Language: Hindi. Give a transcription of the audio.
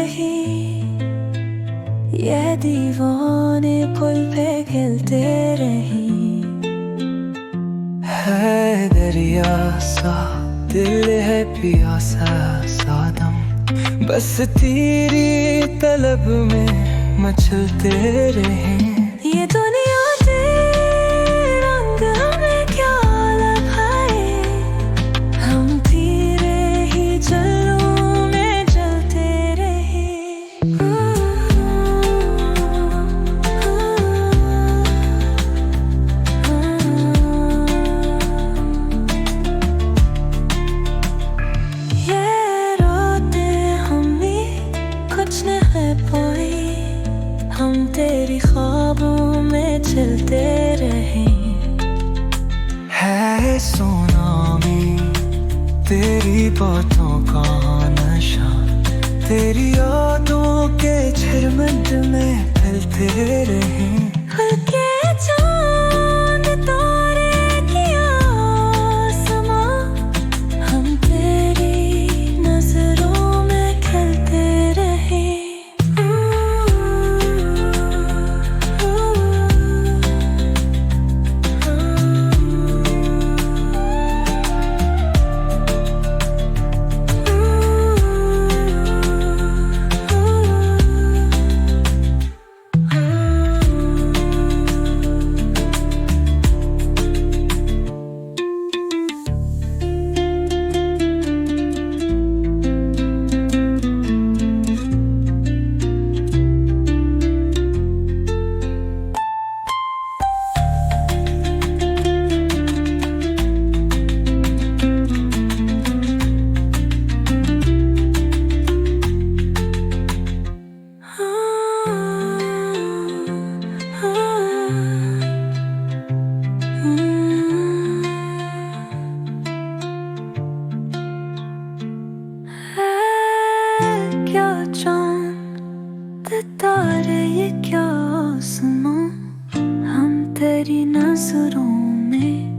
ही ये दीवाने पुल पे खेलते रही। है दरिया सा दिल है पियासा सादम, बस तेरी तलब में मचलते रहे। ये दुनिया के रंग हमें क्या लगाए, हम फिरे ही जलों में जलते रहे। ये रातें हमें कुछ न है पाई, हम तेरी ख्वाबों में चलते रहे। है सुनामी तेरी बातों का नशा, तेरी यादों के झरमट में फैलते रहे। हल्के चांद तारे की आसमां, हम तेरी नजरों में खिलते रहे। क्या चांद तारे ये क्या आसमां, हम तेरी नजरों में